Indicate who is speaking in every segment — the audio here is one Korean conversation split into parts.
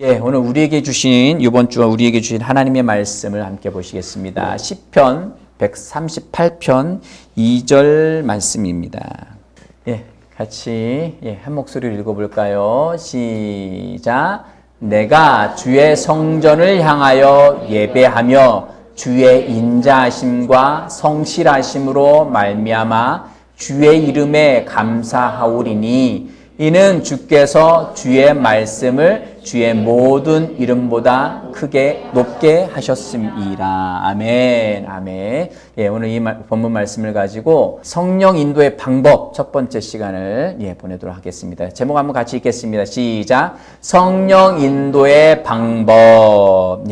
Speaker 1: 오늘 우리에게 주신 이번 주와 우리에게 주신 하나님의 말씀을 함께 보시겠습니다. 시편 138편 2절 말씀입니다. 같이 한 목소리로 읽어볼까요? 시작. 내가 주의 성전을 향하여 예배하며 주의 인자하심과 성실하심으로 말미암아 주의 이름에 감사하오리니 이는 주께서 주의 말씀을 주의 모든 이름보다 크게 높게 하셨음이라. 아멘. 아멘. 오늘 이 본문 말씀을 가지고 성령 인도의 방법 첫 번째 시간을 보내도록 하겠습니다. 제목 한번 같이 읽겠습니다. 시작. 성령 인도의 방법.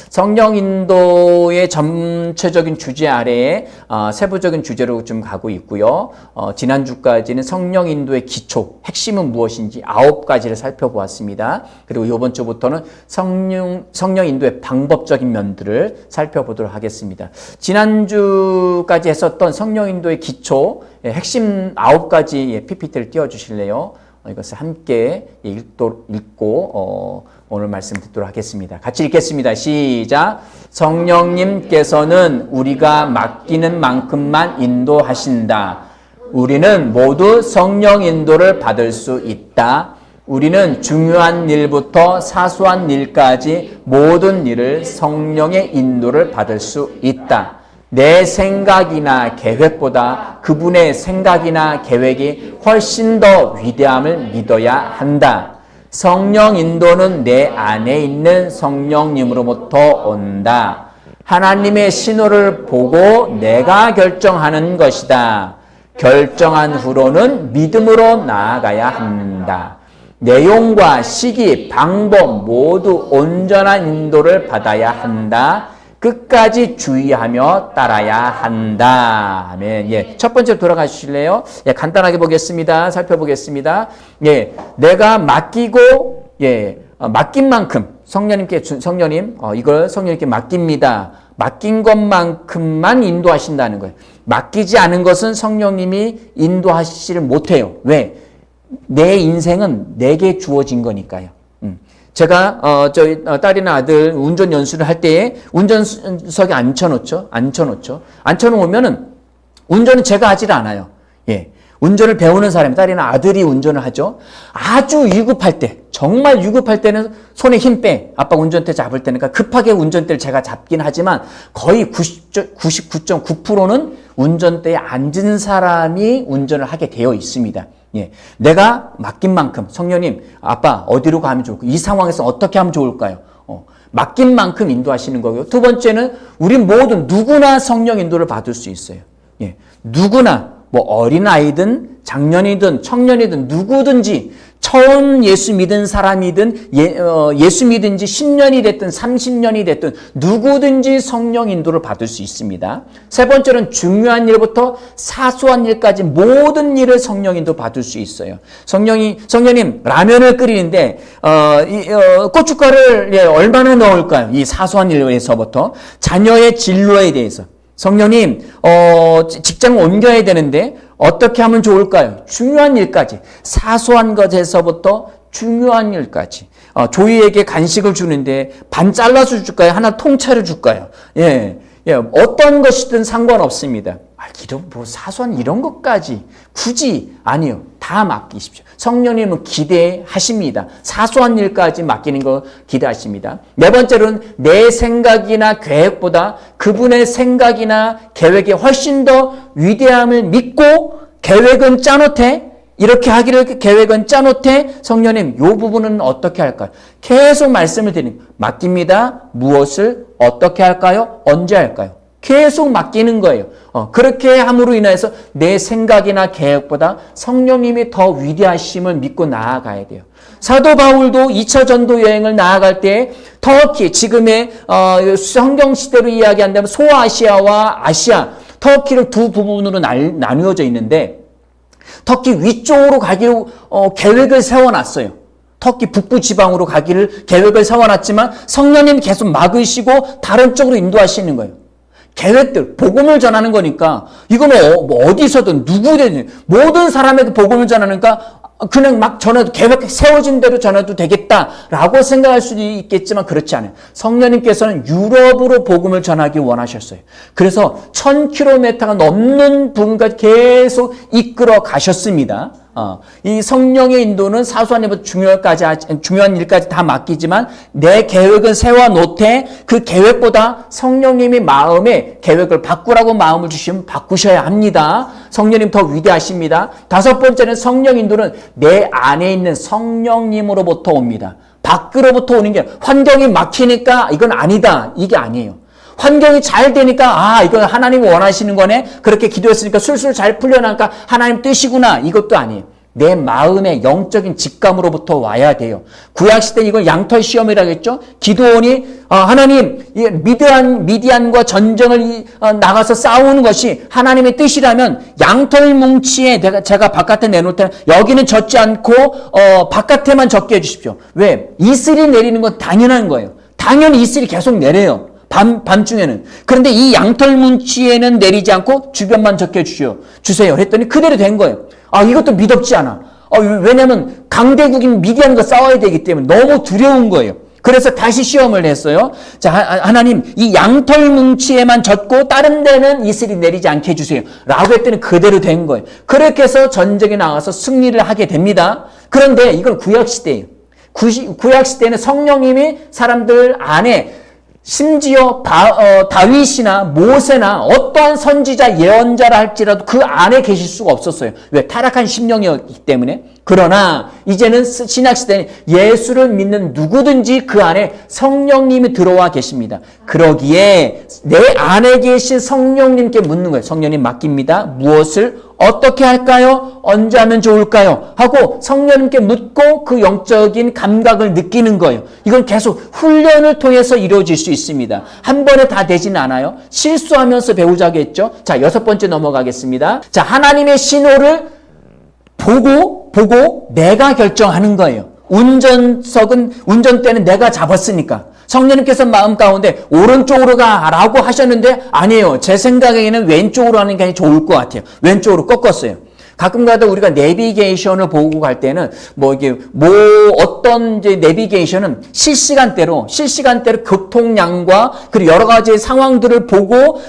Speaker 1: 성령 인도의 전체적인 주제 아래에 세부적인 주제로 좀 가고 있고요. 지난주까지는 성령 인도의 기초, 핵심은 무엇인지 9가지를 살펴보았습니다. 그리고 이번 주부터는 성령 인도의 방법적인 면들을 살펴보도록 하겠습니다. 지난주까지 했었던 성령 인도의 기초, 핵심 9가지 PPT를 띄워주실래요? 이것을 함께 읽고 오늘 말씀 듣도록 하겠습니다. 같이 읽겠습니다. 시작. 성령님께서는 우리가 맡기는 만큼만 인도하신다. 우리는 모두 성령 인도를 받을 수 있다. 우리는 중요한 일부터 사소한 일까지 모든 일을 성령의 인도를 받을 수 있다. 내 생각이나 계획보다 그분의 생각이나 계획이 훨씬 더 위대함을 믿어야 한다. 성령 인도는 내 안에 있는 성령님으로부터 온다. 하나님의 신호를 보고 내가 결정하는 것이다. 결정한 후로는 믿음으로 나아가야 한다. 내용과 시기, 방법 모두 온전한 인도를 받아야 한다. 끝까지 주의하며 따라야 한다. 아멘. 첫 번째 돌아가 주실래요? 간단하게 보겠습니다. 살펴보겠습니다. 내가 맡기고, 맡긴 만큼, 성령님, 이걸 성령님께 맡깁니다. 맡긴 것만큼만 인도하신다는 거예요. 맡기지 않은 것은 성령님이 인도하시지를 못해요. 왜? 내 인생은 내게 주어진 거니까요. 제가 저희 딸이나 아들 운전 연수를 할 때에 운전석에 앉혀놓죠. 앉혀놓으면은 운전은 제가 하질 않아요. 운전을 배우는 사람이 딸이나 아들이 운전을 하죠. 아주 위급할 때, 정말 위급할 때는 손에 힘 빼. 아빠가 운전대 잡을 때니까 급하게 운전대를 제가 잡긴 하지만 거의 99.9%는 운전대에 앉은 사람이 운전을 하게 되어 있습니다. 내가 맡긴 만큼 성령님, 아빠 어디로 가면 좋을까? 이 상황에서 어떻게 하면 좋을까요? 맡긴 만큼 인도하시는 거고요. 두 번째는 우리 모두 누구나 성령 인도를 받을 수 있어요. 누구나 어린아이든 장년이든 청년이든 누구든지 처음 예수 믿은 사람이든 예수 믿은 지 10년이 됐든 30년이 됐든 누구든지 성령 인도를 받을 수 있습니다. 세 번째는 중요한 일부터 사소한 일까지 모든 일을 성령 인도 받을 수 있어요. 성령님 라면을 끓이는데 고춧가루를 얼마나 넣을까요? 이 사소한 일에서부터 자녀의 진로에 대해서 성령님, 직장을 옮겨야 되는데 어떻게 하면 좋을까요? 중요한 일까지, 사소한 것에서부터 중요한 일까지. 조이에게 간식을 주는데 반 잘라서 줄까요? 하나 통째로 줄까요? 어떤 것이든 상관없습니다. 사소한 이런 것까지 굳이 아니요. 다 맡기십시오. 성령님은 기대하십니다. 사소한 일까지 맡기는 거 기대하십니다. 네 번째로는 내 생각이나 계획보다 그분의 생각이나 계획이 훨씬 더 위대함을 믿고 계획은 짜놓되 이렇게 하기를 계획은 짜놓되 성령님 이 부분은 어떻게 할까요? 계속 말씀을 드립니다. 맡깁니다. 무엇을 어떻게 할까요? 언제 할까요? 계속 맡기는 거예요. 그렇게 함으로 인해서 내 생각이나 계획보다 성령님이 더 위대하심을 믿고 나아가야 돼요. 사도 바울도 2차 전도 여행을 나아갈 때 터키, 지금의 성경 시대로 이야기한다면 소아시아와 아시아, 터키를 두 부분으로 나누어져 있는데 터키 위쪽으로 가기로 계획을 세워놨어요. 터키 북부 지방으로 가기를 계획을 세워놨지만 성령님이 계속 막으시고 다른 쪽으로 인도하시는 거예요. 계획들, 복음을 전하는 거니까 이거는 어디서든 누구든 모든 사람에게 복음을 전하니까 그냥 막 전해도 계획 세워진 대로 전해도 되겠다라고 생각할 수도 있겠지만 그렇지 않아요. 성령님께서는 유럽으로 복음을 전하기 원하셨어요. 그래서 1000km가 넘는 부분까지 계속 이끌어 가셨습니다. 이 성령의 인도는 사소한 일부터 중요한 일까지 다 맡기지만 내 계획은 세워놓되 그 계획보다 성령님이 마음에 계획을 바꾸라고 마음을 주시면 바꾸셔야 합니다. 성령님 더 위대하십니다. 5번째는 성령 인도는 내 안에 있는 성령님으로부터 옵니다. 밖으로부터 오는 게 환경이 막히니까 이건 아니다. 이게 아니에요. 환경이 잘 되니까 이건 하나님이 원하시는 거네. 그렇게 기도했으니까 술술 잘 풀려나니까 하나님 뜻이구나. 이것도 아니에요. 내 마음의 영적인 직감으로부터 와야 돼요. 구약시대 이걸 양털 시험이라고 했죠. 기드온이 하나님 미디안과 전쟁을 나가서 싸우는 것이 하나님의 뜻이라면 양털 뭉치에 제가 바깥에 내놓을 때는 여기는 젖지 않고 바깥에만 젖게 해주십시오. 왜? 이슬이 내리는 건 당연한 거예요. 당연히 이슬이 계속 내려요. 밤중에는. 그런데 이 양털 뭉치에는 내리지 않고 주변만 적게 주세요. 했더니 그대로 된 거예요. 이것도 믿op지 않아. 왜냐면 강대국인 미디안과 싸워야 되기 때문에 너무 두려운 거예요. 그래서 다시 시험을 했어요. 자, 하나님, 이 양털 뭉치에만 젖고 다른 데는 이슬이 내리지 않게 해주세요. 라고 했더니 그대로 된 거예요. 그렇게 해서 전쟁에 나가서 승리를 하게 됩니다. 그런데 이건 구약시대예요. 구약시대에는 성령님이 사람들 안에 심지어 다윗이나 모세나 어떠한 선지자 예언자라 할지라도 그 안에 계실 수가 없었어요. 왜? 타락한 심령이었기 때문에. 그러나 이제는 신약시대는 예수를 믿는 누구든지 그 안에 성령님이 들어와 계십니다. 그러기에 내 안에 계신 성령님께 묻는 거예요. 성령님 맡깁니다. 무엇을 어떻게 할까요? 언제 하면 좋을까요? 하고 성령님께 묻고 그 영적인 감각을 느끼는 거예요. 이건 계속 훈련을 통해서 이루어질 수 있습니다. 한 번에 다 되지는 않아요. 실수하면서 배우자고 했죠. 자, 6번째 넘어가겠습니다. 자, 하나님의 신호를 보고 내가 결정하는 거예요. 운전대는 내가 잡았으니까. 성령님께서 마음 가운데 오른쪽으로 가라고 하셨는데 아니에요. 제 생각에는 왼쪽으로 하는 게 좋을 것 같아요. 왼쪽으로 꺾었어요. 가끔가다 우리가 내비게이션을 보고 갈 때는 어떤 내비게이션은 실시간대로 교통량과 그리고 여러 가지 상황들을 보고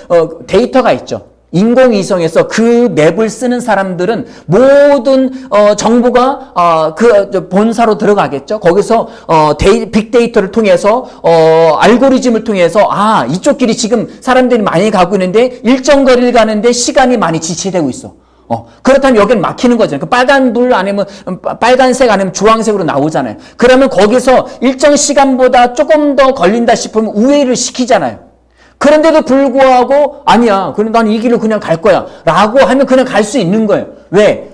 Speaker 1: 데이터가 있죠. 인공위성에서 그 맵을 쓰는 사람들은 모든 정보가 그 본사로 들어가겠죠. 거기서 빅데이터를 통해서 알고리즘을 통해서 이쪽 길이 지금 사람들이 많이 가고 있는데 일정 거리를 가는데 시간이 많이 지체되고 있어. 그렇다면 여기는 막히는 거잖아요. 그 빨간 불 아니면 빨간색 아니면 주황색으로 나오잖아요. 그러면 거기서 일정 시간보다 조금 더 걸린다 싶으면 우회를 시키잖아요. 그런데도 불구하고 아니야. 그럼 난 이 길을 그냥 갈 거야. 라고 하면 그냥 갈 수 있는 거예요. 왜?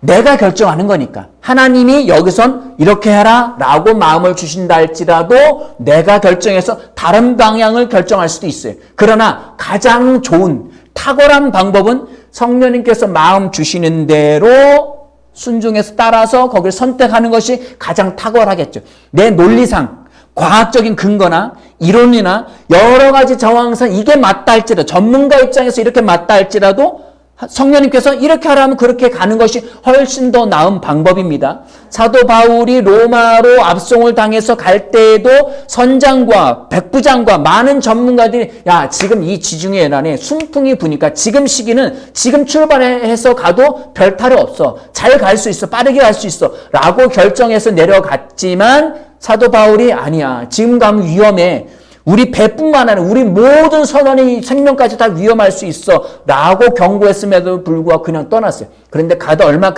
Speaker 1: 내가 결정하는 거니까. 하나님이 여기선 이렇게 해라 라고 마음을 주신다 할지라도 내가 결정해서 다른 방향을 결정할 수도 있어요. 그러나 가장 좋은 탁월한 방법은 성령님께서 마음 주시는 대로 순종해서 따라서 거기를 선택하는 것이 가장 탁월하겠죠. 내 논리상 과학적인 근거나 이론이나 여러 가지 정황상 이게 맞다 할지라도 전문가 입장에서 이렇게 맞다 할지라도 성령님께서 이렇게 하라면 그렇게 가는 것이 훨씬 더 나은 방법입니다. 사도 바울이 로마로 압송을 당해서 갈 때에도 선장과 백부장과 많은 전문가들이 지금 이 지중해 연안에 순풍이 부니까 지금 시기는 지금 출발해서 가도 별 탈이 없어. 잘 갈 수 있어. 빠르게 갈 수 있어. 라고 결정해서 내려갔지만 사도 바울이 아니야. 지금 가면 위험해. 우리 배뿐만 아니라 우리 모든 선원의 생명까지 다 위험할 수 있어. 라고 경고했음에도 불구하고 그냥 떠났어요. 그런데 가다 얼마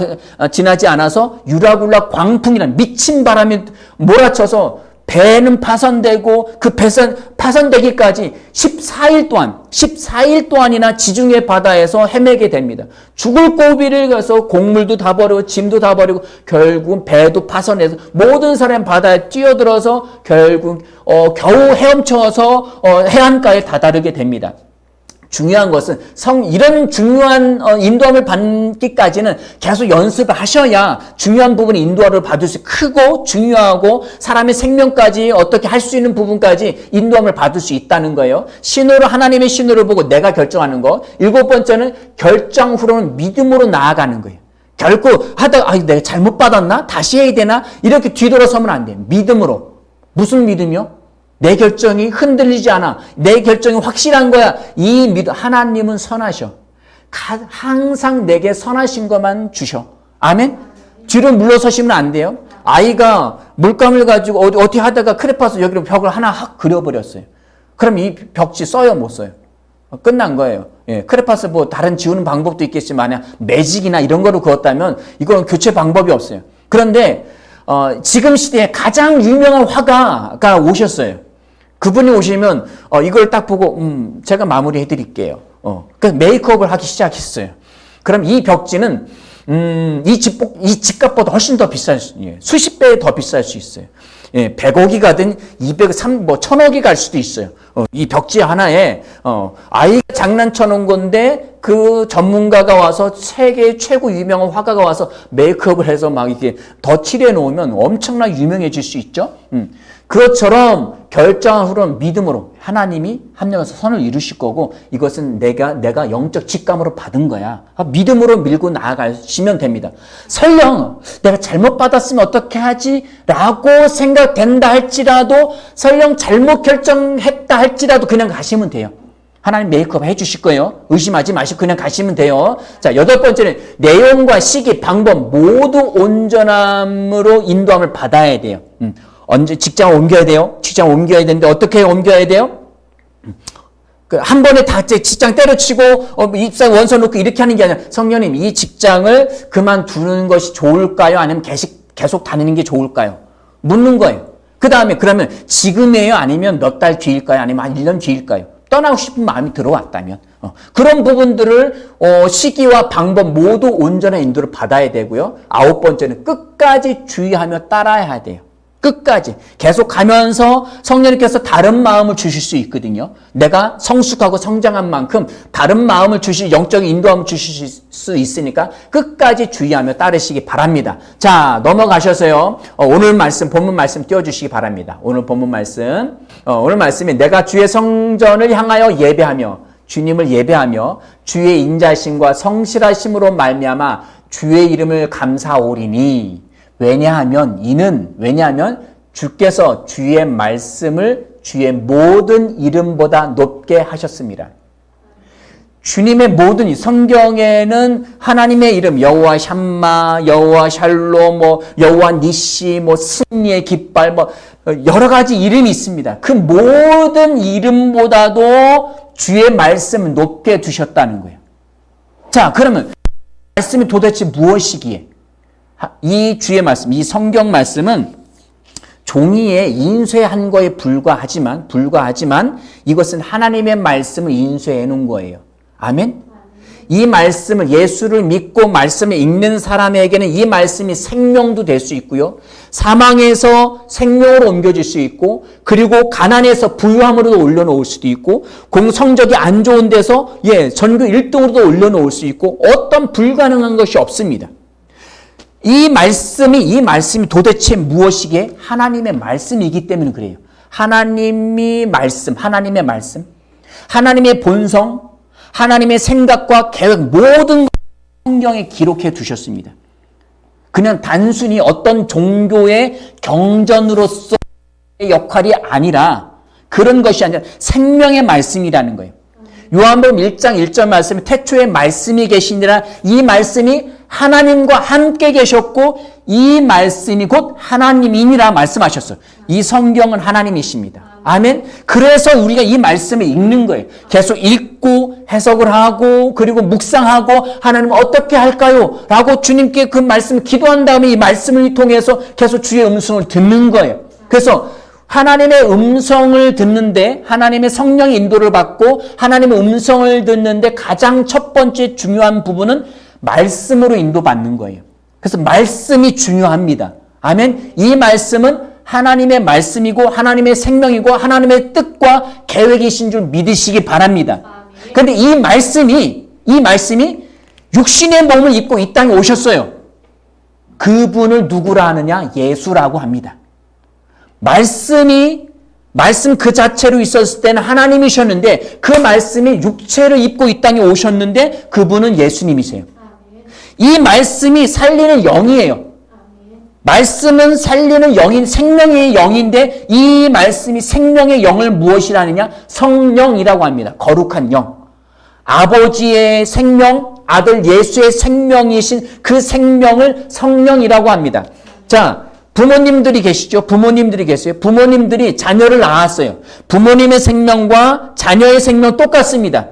Speaker 1: 지나지 않아서 유라굴라 광풍이라는 미친 바람이 몰아쳐서 배는 파손되고 그 배선 파손되기까지 14일 동안이나 지중해 바다에서 헤매게 됩니다. 죽을 고비를 가서 곡물도 다 버리고 짐도 다 버리고 결국 배도 파손해서 모든 사람이 바다에 뛰어들어서 결국 겨우 헤엄쳐서 해안가에 다다르게 됩니다. 중요한 것은 이런 중요한 인도함을 받기까지는 계속 연습을 하셔야 중요한 부분의 인도함을 받을 수 크고 중요하고 사람의 생명까지 어떻게 할 수 있는 부분까지 인도함을 받을 수 있다는 거예요. 신호를 하나님의 신호를 보고 내가 결정하는 거. 7번째는 결정 후로는 믿음으로 나아가는 거예요. 결코 하다가 내가 잘못 받았나? 다시 해야 되나? 이렇게 뒤돌아서면 안 돼요. 믿음으로. 무슨 믿음이요? 내 결정이 흔들리지 않아. 내 결정이 확실한 거야. 이 믿음. 하나님은 선하셔. 항상 내게 선하신 것만 주셔. 아멘? 뒤로 물러서시면 안 돼요. 아이가 물감을 가지고 어디 하다가 크레파스 여기로 벽을 하나 확 그려버렸어요. 그럼 이 벽지 써요? 못 써요? 끝난 거예요. 예, 크레파스 뭐 다른 지우는 방법도 있겠지만 매직이나 이런 거로 그었다면 이건 교체 방법이 없어요. 그런데 지금 시대에 가장 유명한 화가가 오셨어요. 그분이 오시면 이걸 딱 보고 제가 마무리해 드릴게요. 그래서 메이크업을 하기 시작했어요. 그럼 이 벽지는 이 집값보다 훨씬 더 수십 배 더 비쌀 수 있어요. 예, 100억이 가든 200, 1000억이 갈 수도 있어요. 이 벽지 하나에 아이가 장난쳐 놓은 건데 그 전문가가 와서 세계 최고 유명한 화가가 와서 메이크업을 해서 막 이렇게 더 칠해 놓으면 엄청나게 유명해질 수 있죠. 그것처럼 결정한 후로는 믿음으로 하나님이 합력해서 선을 이루실 거고 이것은 내가 영적 직감으로 받은 거야. 믿음으로 밀고 나아가시면 됩니다. 설령 내가 잘못 받았으면 어떻게 하지? 라고 생각된다 할지라도 설령 잘못 결정했다 할지라도 그냥 가시면 돼요. 하나님 메이크업 해주실 거예요. 의심하지 마시고 그냥 가시면 돼요. 자, 8번째는 내용과 시기, 방법 모두 온전함으로 인도함을 받아야 돼요. 언제 직장을 옮겨야 돼요? 직장 옮겨야 되는데 어떻게 옮겨야 돼요? 한 번에 다 직장 때려치고 입사 원서 놓고 이렇게 하는 게 아니라 성령님 이 직장을 그만두는 것이 좋을까요? 아니면 계속 다니는 게 좋을까요? 묻는 거예요. 그 다음에 그러면 지금이에요? 아니면 몇 달 뒤일까요? 아니면 한 1년 뒤일까요? 떠나고 싶은 마음이 들어왔다면 그런 부분들을 시기와 방법 모두 온전한 인도를 받아야 되고요. 9번째는 끝까지 주의하며 따라야 돼요. 끝까지 계속 가면서 성령님께서 다른 마음을 주실 수 있거든요. 내가 성숙하고 성장한 만큼 다른 마음을 영적인 인도함을 주실 수 있으니까 끝까지 주의하며 따르시기 바랍니다. 자, 넘어가셔서요. 오늘 말씀 본문 말씀 띄워주시기 바랍니다. 오늘 본문 말씀 오늘 말씀이 내가 주의 성전을 향하여 예배하며 주님을 예배하며 주의 인자심과 성실하심으로 말미암아 주의 이름을 감사오리니 왜냐하면 주께서 주의 말씀을 주의 모든 이름보다 높게 하셨습니다. 주님의 모든 성경에는 하나님의 이름 여호와 샴마, 여호와 샬롬, 여호와 니시, 승리의 깃발 여러 가지 이름이 있습니다. 그 모든 이름보다도 주의 말씀을 높게 두셨다는 거예요. 자, 그러면 말씀이 도대체 무엇이기에? 이 주의 말씀, 이 성경 말씀은 종이에 인쇄한 거에 불과하지만 이것은 하나님의 말씀을 인쇄해 놓은 거예요. 아멘? 이 말씀을 예수를 믿고 말씀을 읽는 사람에게는 이 말씀이 생명도 될 수 있고요. 사망에서 생명으로 옮겨질 수 있고 그리고 가난에서 부유함으로도 올려놓을 수도 있고 성적이 안 좋은 데서 전교 1등으로도 올려놓을 수 있고 어떤 불가능한 것이 없습니다. 이 말씀이 도대체 무엇이기에? 하나님의 말씀이기 때문에 그래요. 하나님의 말씀, 하나님의 본성, 하나님의 생각과 계획 모든 성경에 기록해 두셨습니다. 그냥 단순히 어떤 종교의 경전으로서의 역할이 아니라 그런 것이 아니라 생명의 말씀이라는 거예요. 요한복음 1장 1절 말씀에 태초에 말씀이 계시니라 이 말씀이 하나님과 함께 계셨고 이 말씀이 곧 하나님이니라 말씀하셨어요. 이 성경은 하나님이십니다. 아멘. 그래서 우리가 이 말씀을 읽는 거예요. 계속 읽고 해석을 하고 그리고 묵상하고 하나님 어떻게 할까요? 라고 주님께 그 말씀을 기도한 다음에 이 말씀을 통해서 계속 주의 음성을 듣는 거예요. 그래서 하나님의 음성을 듣는데 하나님의 성령의 인도를 받고 하나님의 음성을 듣는데 가장 첫 번째 중요한 부분은 말씀으로 인도받는 거예요. 그래서 말씀이 중요합니다. 아멘. 이 말씀은 하나님의 말씀이고 하나님의 생명이고 하나님의 뜻과 계획이신 줄 믿으시기 바랍니다. 그런데 이 말씀이 육신의 몸을 입고 이 땅에 오셨어요. 그분을 누구라 하느냐? 예수라고 합니다. 말씀 그 자체로 있었을 때는 하나님이셨는데 그 말씀이 육체를 입고 이 땅에 오셨는데 그분은 예수님이세요. 이 말씀이 살리는 영이에요. 말씀은 살리는 영인, 생명의 영인데 이 말씀이 생명의 영을 무엇이라느냐? 성령이라고 합니다. 거룩한 영. 아버지의 생명, 아들 예수의 생명이신 그 생명을 성령이라고 합니다. 자, 부모님들이 계시죠? 부모님들이 계세요. 부모님들이 자녀를 낳았어요. 부모님의 생명과 자녀의 생명 똑같습니다.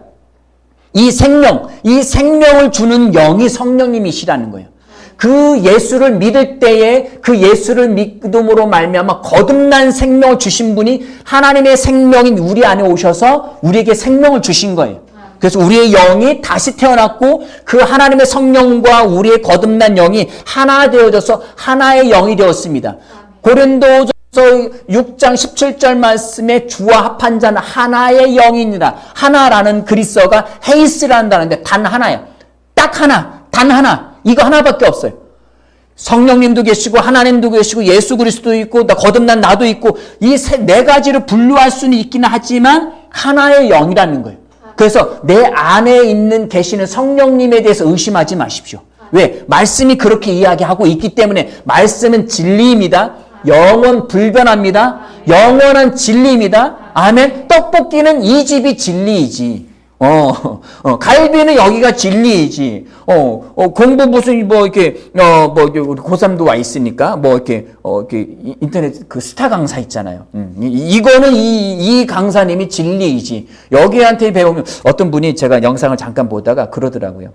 Speaker 1: 이 생명을 주는 영이 성령님이시라는 거예요. 그 예수를 믿을 때에 그 예수를 믿음으로 말미암아 거듭난 생명을 주신 분이 하나님의 생명인 우리 안에 오셔서 우리에게 생명을 주신 거예요. 그래서 우리의 영이 다시 태어났고 그 하나님의 성령과 우리의 거듭난 영이 하나 되어져서 하나의 영이 되었습니다. 고린도전서 6장 17절 말씀에 주와 합한 자는 하나의 영이니라. 하나라는 그리스어가 헤이스라는 단어인데 단 하나야. 딱 하나, 단 하나. 이거 하나밖에 없어요. 성령님도 계시고 하나님도 계시고 예수 그리스도 있고 거듭난 나도 있고 이 네 가지를 분류할 수는 있기는 하지만 하나의 영이라는 거예요. 그래서 내 안에 있는 계시는 성령님에 대해서 의심하지 마십시오. 왜? 말씀이 그렇게 이야기하고 있기 때문에 말씀은 진리입니다. 영원 불변합니다. 영원한 진리입니다. 아멘. 떡볶이는 이 집이 진리이지. 갈비는 여기가 진리이지. 공부 무슨, 이렇게, 우리 고3도 와 있으니까, 이렇게 인터넷 그 스타 강사 있잖아요. 이거는 이 강사님이 진리이지. 여기한테 배우면, 어떤 분이 제가 영상을 잠깐 보다가 그러더라고요.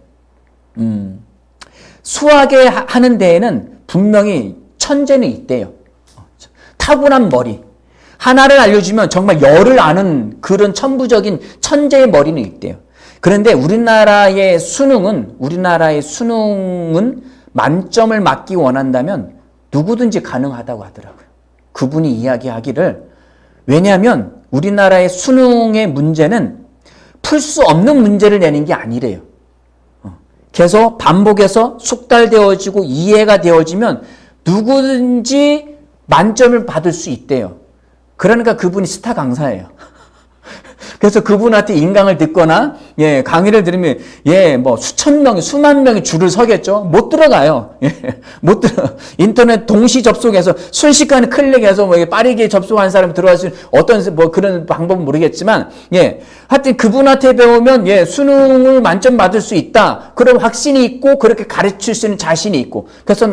Speaker 1: 수학에 하는 데에는 분명히 천재는 있대요. 타고난 머리. 하나를 알려주면 정말 열을 아는 그런 천부적인 천재의 머리는 있대요. 그런데 우리나라의 수능은 만점을 맞기 원한다면 누구든지 가능하다고 하더라고요. 그분이 이야기하기를, 왜냐하면 우리나라의 수능의 문제는 풀 수 없는 문제를 내는 게 아니래요. 계속 반복해서 숙달되어지고 이해가 되어지면 누구든지 만점을 받을 수 있대요. 그러니까 그분이 스타 강사예요. 그래서 그분한테 인강을 듣거나, 강의를 들으면, 수천 명이, 수만 명이 줄을 서겠죠? 못 들어가요. 인터넷 동시 접속해서 순식간에 클릭해서 빠르게 접속한 사람이 들어갈 수 있는 어떤 그런 방법은 모르겠지만, 하여튼 그분한테 배우면, 수능을 만점 받을 수 있다. 그런 확신이 있고, 그렇게 가르칠 수 있는 자신이 있고. 그래서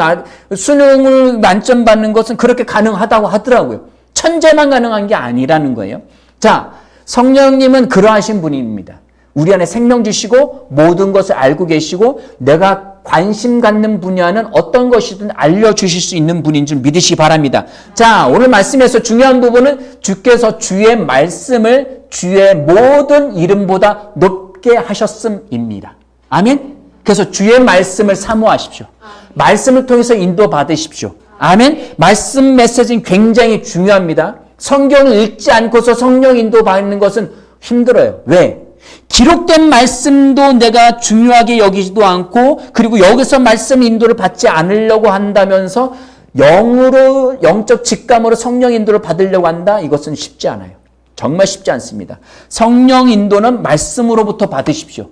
Speaker 1: 수능을 만점 받는 것은 그렇게 가능하다고 하더라고요. 천재만 가능한 게 아니라는 거예요. 자, 성령님은 그러하신 분입니다. 우리 안에 생명 주시고 모든 것을 알고 계시고 내가 관심 갖는 분야는 어떤 것이든 알려주실 수 있는 분인 줄 믿으시기 바랍니다. 자, 오늘 말씀에서 중요한 부분은 주께서 주의 말씀을 주의 모든 이름보다 높게 하셨음입니다. 아멘? 그래서 주의 말씀을 사모하십시오. 말씀을 통해서 인도받으십시오. 아멘? 말씀 메시지는 굉장히 중요합니다. 성경을 읽지 않고서 성령 인도 받는 것은 힘들어요. 왜? 기록된 말씀도 내가 중요하게 여기지도 않고 그리고 여기서 말씀 인도를 받지 않으려고 한다면서 영으로 영적 직감으로 성령 인도를 받으려고 한다? 이것은 쉽지 않아요. 정말 쉽지 않습니다. 성령 인도는 말씀으로부터 받으십시오.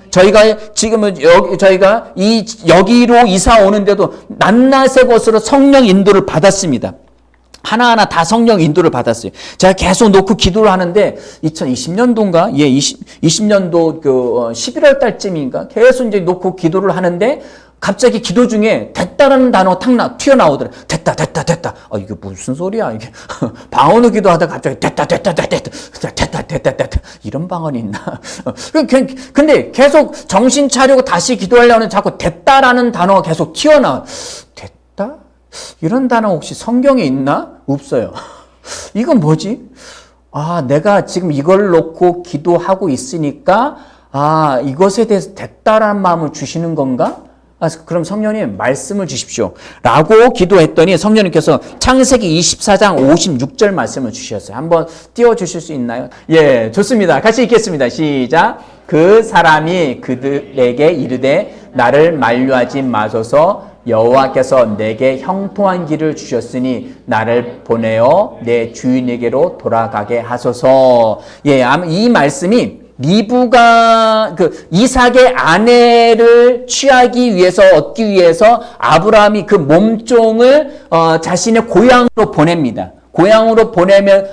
Speaker 1: 저희가 지금은 저희가 여기로 이사 오는데도 낱낱의 것으로 성령 인도를 받았습니다. 하나하나 다 성령 인도를 받았어요. 제가 계속 놓고 기도를 하는데 2020년도인가? 20년도 11월 달쯤인가? 계속 이제 놓고 기도를 하는데 갑자기 기도 중에 됐다라는 단어 튀어나오더라고요. 됐다. 이게 무슨 소리야, 이게. 방언으로 기도하다가 갑자기 됐다. 이런 방언이 있나? 근데 계속 정신 차리고 다시 기도하려면 자꾸 됐다라는 단어가 계속 튀어나와요. 됐다? 이런 단어 혹시 성경에 있나? 없어요. 이건 뭐지? 내가 지금 이걸 놓고 기도하고 있으니까, 이것에 대해서 됐다라는 마음을 주시는 건가? 그럼 성령님 말씀을 주십시오. 라고 기도했더니 성령님께서 창세기 24장 56절 말씀을 주셨어요. 한번 띄워주실 수 있나요? 예, 좋습니다. 같이 읽겠습니다. 시작. 그 사람이 그들에게 이르되 나를 만류하지 마소서 여호와께서 내게 형통한 길을 주셨으니 나를 보내어 내 주인에게로 돌아가게 하소서. 이 말씀이 리브가 이삭의 아내를 취하기 위해서 얻기 위해서 아브라함이 그 몸종을 자신의 고향으로 보냅니다. 고향으로 보내면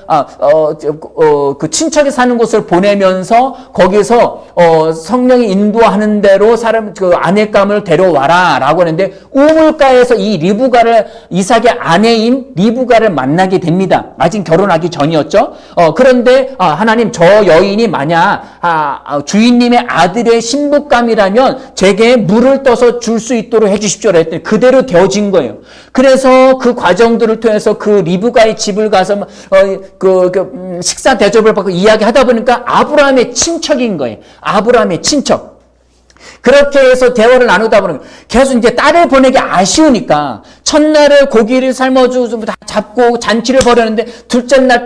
Speaker 1: 그 친척이 사는 곳을 보내면서 거기서 성령이 인도하는 대로 그 아내감을 데려와라라고 하는데 우물가에서 이 리브가를 이삭의 아내인 리브가를 만나게 됩니다. 아직 결혼하기 전이었죠. 그런데 하나님 저 여인이 만약 주인님의 아들의 신부감이라면 제게 물을 떠서 줄 수 있도록 해주십시오. 했더니 그대로 되어진 거예요. 그래서 그 과정들을 통해서 그 리브가의 집을 가서 식사 대접을 받고 이야기하다 보니까 아브라함의 친척인 거예요. 아브라함의 친척. 그렇게 해서 대화를 나누다 보면 계속 이제 딸을 보내기 아쉬우니까 첫날에 고기를 삶아주고 다 잡고 잔치를 벌였는데 둘째 날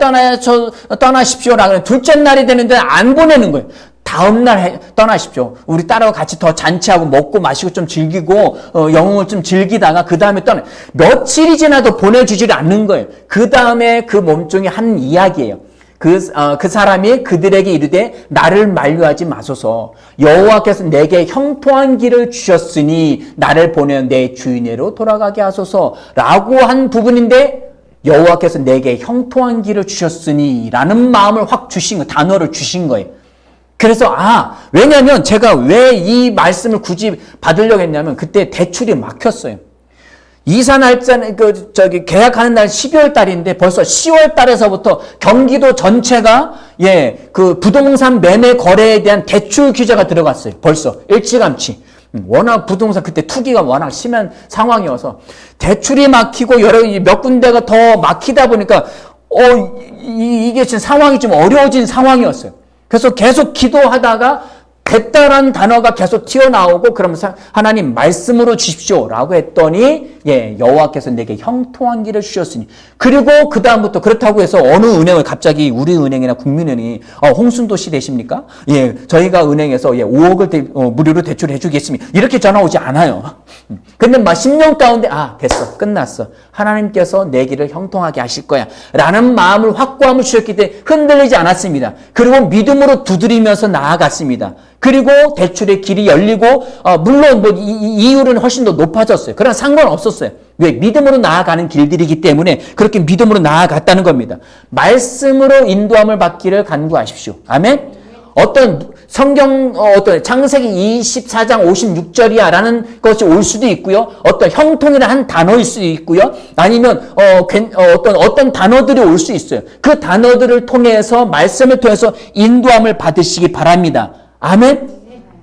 Speaker 1: 떠나십시오라고 둘째 날이 되는데 안 보내는 거예요. 다음날 떠나십시오. 우리 딸하고 같이 더 잔치하고 먹고 마시고 좀 즐기고 영웅을 좀 즐기다가 그 다음에 며칠이 지나도 보내주지를 않는 거예요. 그 다음에 그 몸종이 한 이야기예요. 그 사람이 그들에게 이르되 나를 만류하지 마소서. 여호와께서 내게 형통한 길을 주셨으니 나를 보내 내 주인에로 돌아가게 하소서라고 한 부분인데 여호와께서 내게 형통한 길을 주셨으니 라는 마음을 확 주신 거예요. 단어를 주신 거예요. 그래서 왜냐면 제가 왜 이 말씀을 굳이 받으려고 했냐면 그때 대출이 막혔어요. 이사 날짜는 계약하는 날 12월 달인데 벌써 10월 달에서부터 경기도 전체가 그 부동산 매매 거래에 대한 대출 규제가 들어갔어요. 벌써 일찌감치. 워낙 부동산 그때 투기가 워낙 심한 상황이어서 대출이 막히고 여러 몇 군데가 더 막히다 보니까 이게 지금 상황이 좀 어려워진 상황이었어요. 그래서 계속 기도하다가 됐다라는 단어가 계속 튀어나오고 그러면서 하나님 말씀으로 주십시오라고 했더니 여호와께서 내게 형통한 길을 주셨으니 그리고 그 다음부터 그렇다고 해서 어느 은행을 갑자기 우리 은행이나 국민은행이 홍순도 씨 되십니까? 저희가 은행에서 5억을 무료로 대출해 주겠습니다. 이렇게 전화 오지 않아요. 근데 10년 가운데 됐어 끝났어. 하나님께서 내 길을 형통하게 하실 거야 라는 마음을 확고함을 주셨기 때문에 흔들리지 않았습니다. 그리고 믿음으로 두드리면서 나아갔습니다. 그리고 대출의 길이 열리고 물론 이율은 훨씬 더 높아졌어요. 그러나 상관없었어요. 왜? 믿음으로 나아가는 길들이기 때문에 그렇게 믿음으로 나아갔다는 겁니다. 말씀으로 인도함을 받기를 간구하십시오. 아멘. 어떤 창세기 24장 56절이야 라는 것이 올 수도 있고요. 어떤 형통이라는 한 단어일 수도 있고요. 아니면 어떤 단어들이 올 수 있어요. 그 단어들을 통해서 말씀을 통해서 인도함을 받으시기 바랍니다. 아멘.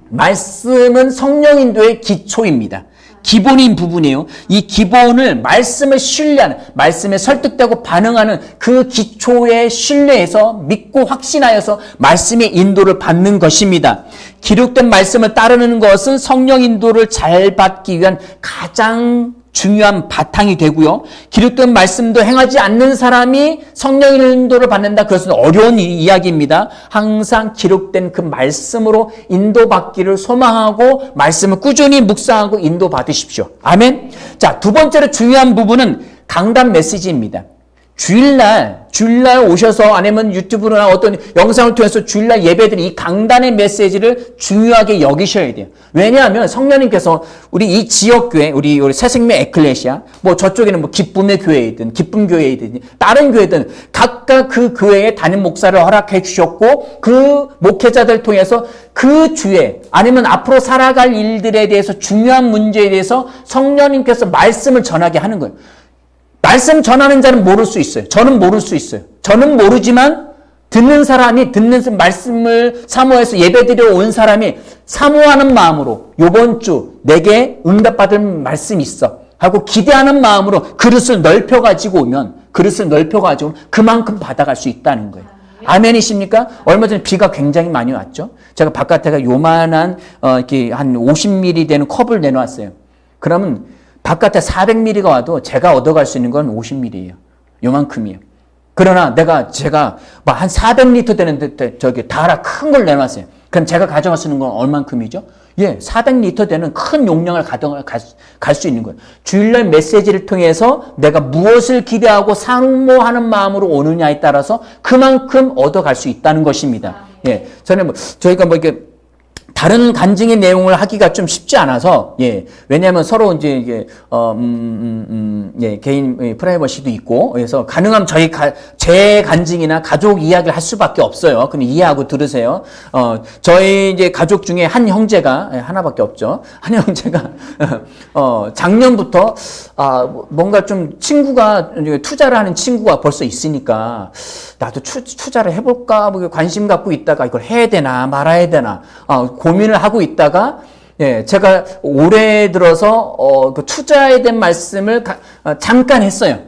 Speaker 1: 말씀은 성령 인도의 기초입니다. 기본인 부분이에요. 이 기본을 말씀을 신뢰하는, 말씀에 설득되고 반응하는 그 기초에 신뢰해서 믿고 확신하여서 말씀의 인도를 받는 것입니다. 기록된 말씀을 따르는 것은 성령 인도를 잘 받기 위한 가장 중요한 바탕이 되고요. 기록된 말씀도 행하지 않는 사람이 성령 인도를 받는다. 그것은 어려운 이야기입니다. 항상 기록된 그 말씀으로 인도받기를 소망하고 말씀을 꾸준히 묵상하고 인도받으십시오. 아멘. 자, 두 번째로 중요한 부분은 강단 메시지입니다. 주일날 오셔서 아니면 유튜브나 어떤 영상을 통해서 주일날 예배드린 이 강단의 메시지를 중요하게 여기셔야 돼요. 왜냐하면 성령님께서 우리 이 지역교회, 우리 새생명 에클레시아, 저쪽에는 기쁨의 교회이든, 기쁨 교회이든, 다른 교회든 각각 그 교회에 담임 목사를 허락해 주셨고 그 목회자들 통해서 그 주에 아니면 앞으로 살아갈 일들에 대해서 중요한 문제에 대해서 성령님께서 말씀을 전하게 하는 거예요. 말씀 전하는 자는 모를 수 있어요. 저는 모를 수 있어요. 저는 모르지만 듣는 말씀을 사모해서 예배드려 온 사람이 사모하는 마음으로 이번 주 내게 응답받을 말씀이 있어 하고 기대하는 마음으로 그릇을 넓혀가지고 오면 그만큼 받아갈 수 있다는 거예요. 아멘이십니까? 얼마 전에 비가 굉장히 많이 왔죠. 제가 바깥에가 요만한 이렇게 한 50ml 되는 컵을 내놓았어요. 그러면 바깥에 400ml가 와도 제가 얻어갈 수 있는 건 50ml예요. 요만큼이에요. 그러나 제가 한 400L 되는 다라 큰 걸 내놨어요. 그럼 제가 가져갈 수 있는 건 얼만큼이죠? 400L 되는 큰 용량을 갈 수 있는 거예요. 주일날 메시지를 통해서 내가 무엇을 기대하고 사모하는 마음으로 오느냐에 따라서 그만큼 얻어갈 수 있다는 것입니다. 예, 저는 뭐 저희가 뭐 이렇게 다른 간증의 내용을 하기가 좀 쉽지 않아서, 예, 왜냐하면 서로 이제 예, 개인 프라이버시도 있고, 그래서 가능하면 제 간증이나 가족 이야기를 할 수밖에 없어요. 그럼 이해하고 들으세요. 저희 이제 가족 중에 한 형제가, 예, 하나밖에 없죠. 한 형제가, 작년부터, 뭔가 좀 친구가, 투자를 하는 친구가 벌써 있으니까, 나도 투자를 해볼까, 뭐 관심 갖고 있다가 이걸 해야 되나, 말아야 되나, 고민을 하고 있다가, 예, 제가 올해 들어서, 그 투자에 대한 말씀을 잠깐 했어요.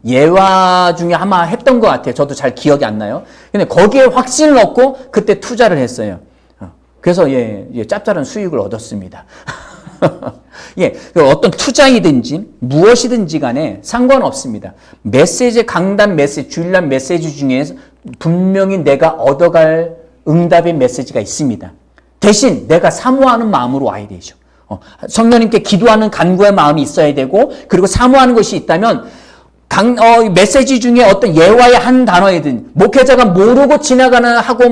Speaker 1: 예화 중에 아마 했던 것 같아요. 저도 잘 기억이 안 나요. 근데 거기에 확신을 얻고 그때 투자를 했어요. 그래서 예, 짭짤한 수익을 얻었습니다. 예, 어떤 투자이든지 무엇이든지 간에 상관없습니다. 메시지, 강단 메시지, 주일날 메시지 중에 분명히 내가 얻어갈 응답의 메시지가 있습니다. 대신 내가 사모하는 마음으로 와야 되죠. 성령님께 기도하는 간구의 마음이 있어야 되고, 그리고 사모하는 것이 있다면 메시지 중에 어떤 예화의 한 단어이든, 목회자가 모르고 지나가는 하고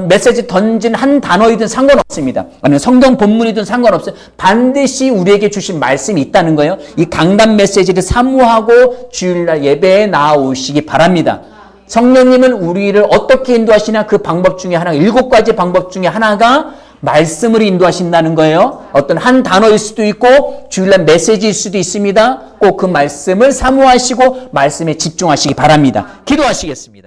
Speaker 1: 메시지 던진 한 단어이든 상관없습니다. 아니면 성경 본문이든 상관없어요. 반드시 우리에게 주신 말씀이 있다는 거예요. 이 강단 메시지를 사모하고 주일날 예배에 나오시기 바랍니다. 성령님은 우리를 어떻게 인도하시나, 그 방법 중에 하나, 7가지 방법 중에 하나가 말씀으로 인도하신다는 거예요. 어떤 한 단어일 수도 있고 주일날 메시지일 수도 있습니다. 꼭 그 말씀을 사모하시고 말씀에 집중하시기 바랍니다. 기도하시겠습니다.